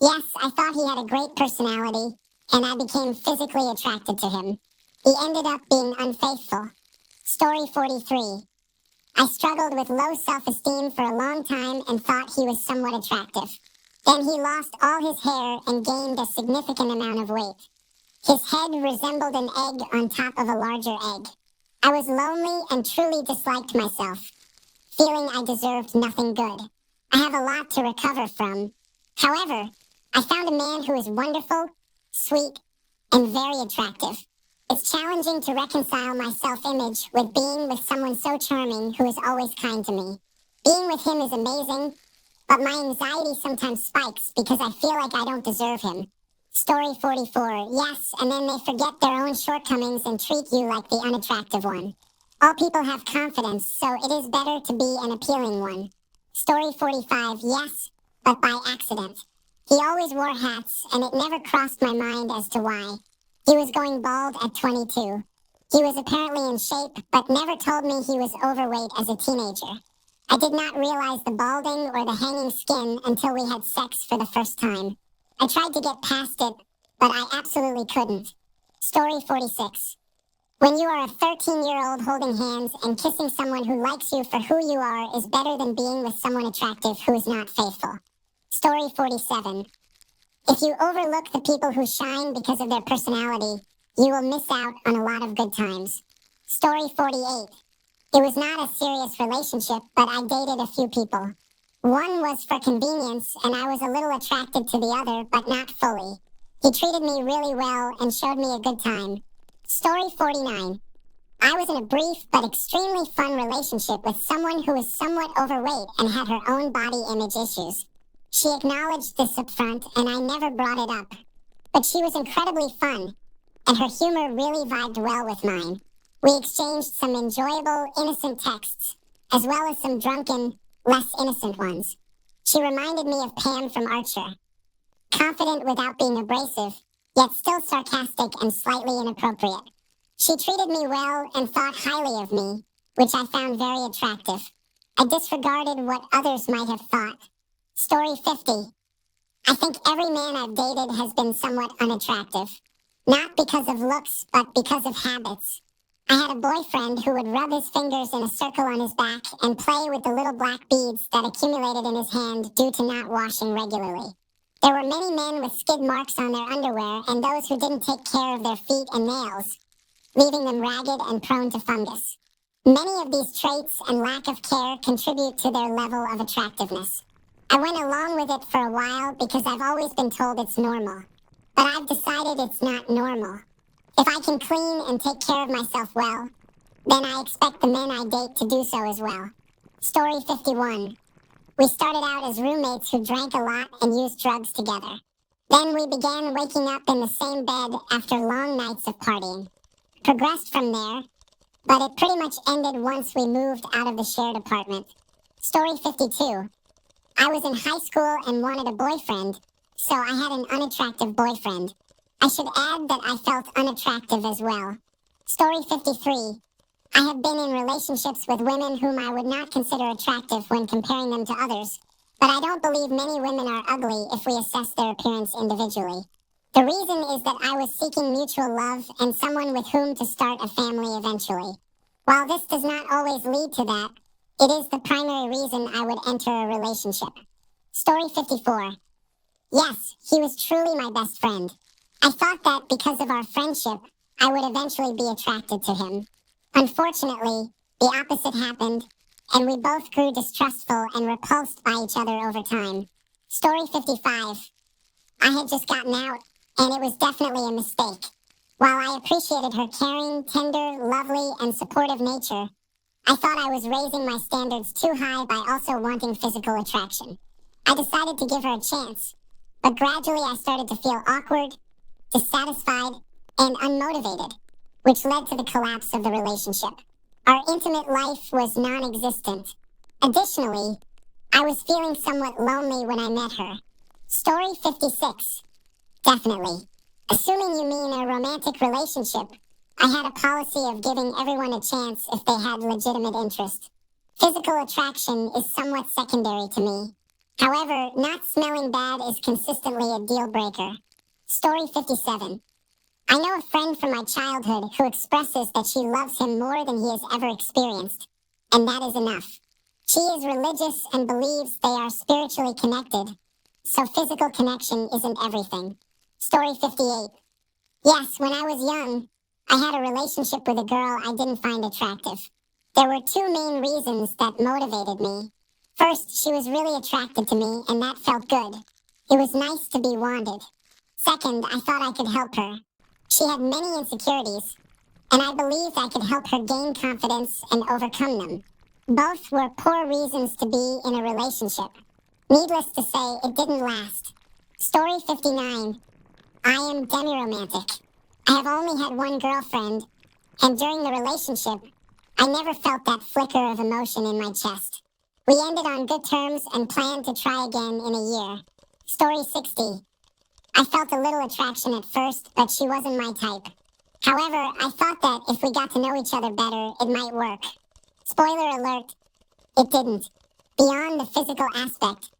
Yes, I thought he had a great personality, and I became physically attracted to him. He ended up being unfaithful. Story 43. I struggled with low self-esteem for a long time and thought he was somewhat attractive. Then he lost all his hair and gained a significant amount of weight. His head resembled an egg on top of a larger egg. I was lonely and truly disliked myself, feeling I deserved nothing good. I have a lot to recover from. However, I found a man who is wonderful, sweet, and very attractive. It's challenging to reconcile my self-image with being with someone so charming who is always kind to me. Being with him is amazing, but my anxiety sometimes spikes because I feel like I don't deserve him. Story 44. Yes, and then they forget their own shortcomings and treat you like the unattractive one. All people have confidence, so it is better to be an appealing one. Story 45. Yes, but by accident. He always wore hats, and it never crossed my mind as to why. He was going bald at 22. He was apparently in shape, but never told me he was overweight as a teenager. I did not realize the balding or the hanging skin until we had sex for the first time. I tried to get past it, but I absolutely couldn't. Story 46. When you are a 13-year-old holding hands and kissing someone who likes you for who you are is better than being with someone attractive who is not faithful. Story 47. If you overlook the people who shine because of their personality, you will miss out on a lot of good times. Story 48. It was not a serious relationship, but I dated a few people. One was for convenience, and I was a little attracted to the other, but not fully. He treated me really well and showed me a good time. Story 49. I was in a brief but extremely fun relationship with someone who was somewhat overweight and had her own body image issues. She acknowledged this up front, and I never brought it up. But she was incredibly fun, and her humor really vibed well with mine. We exchanged some enjoyable, innocent texts, as well as some drunken, less innocent ones. She reminded me of Pam from Archer. Confident without being abrasive, yet still sarcastic and slightly inappropriate. She treated me well and thought highly of me, which I found very attractive. I disregarded what others might have thought. Story 50. I think every man I've dated has been somewhat unattractive. Not because of looks, but because of habits. I had a boyfriend who would rub his fingers in a circle on his back and play with the little black beads that accumulated in his hand due to not washing regularly. There were many men with skid marks on their underwear and those who didn't take care of their feet and nails, leaving them ragged and prone to fungus. Many of these traits and lack of care contribute to their level of attractiveness. I went along with it for a while because I've always been told it's normal. But I've decided it's not normal. If I can clean and take care of myself well, then I expect the men I date to do so as well. Story 51. We started out as roommates who drank a lot and used drugs together. Then we began waking up in the same bed after long nights of partying. Progressed from there, but it pretty much ended once we moved out of the shared apartment. Story 52. I was in high school and wanted a boyfriend, so I had an unattractive boyfriend. I should add that I felt unattractive as well. Story 53. I have been in relationships with women whom I would not consider attractive when comparing them to others, but I don't believe many women are ugly if we assess their appearance individually. The reason is that I was seeking mutual love and someone with whom to start a family eventually. While this does not always lead to that, it is the primary reason I would enter a relationship. Story 54. Yes, he was truly my best friend. I thought that because of our friendship, I would eventually be attracted to him. Unfortunately, the opposite happened, and we both grew distrustful and repulsed by each other over time. Story 55. I had just gotten out, and it was definitely a mistake. While I appreciated her caring, tender, lovely, and supportive nature, I thought I was raising my standards too high by also wanting physical attraction. I decided to give her a chance, but gradually I started to feel awkward, dissatisfied, and unmotivated, which led to the collapse of the relationship. Our intimate life was non-existent. Additionally, I was feeling somewhat lonely when I met her. Story 56. Definitely. Assuming you mean a romantic relationship, I had a policy of giving everyone a chance if they had legitimate interest. Physical attraction is somewhat secondary to me. However, not smelling bad is consistently a deal breaker. Story 57. I know a friend from my childhood who expresses that she loves him more than he has ever experienced, and that is enough. She is religious and believes they are spiritually connected, so physical connection isn't everything. Story 58. Yes, when I was young, I had a relationship with a girl I didn't find attractive. There were two main reasons that motivated me. First, she was really attracted to me, and that felt good. It was nice to be wanted. Second, I thought I could help her. She had many insecurities, and I believed I could help her gain confidence and overcome them. Both were poor reasons to be in a relationship. Needless to say, it didn't last. Story 59. I am demi-romantic. I have only had one girlfriend, and during the relationship, I never felt that flicker of emotion in my chest. We ended on good terms and planned to try again in a year. Story 60. I felt a little attraction at first, but she wasn't my type. However, I thought that if we got to know each other better, it might work. Spoiler alert, it didn't. Beyond the physical aspect,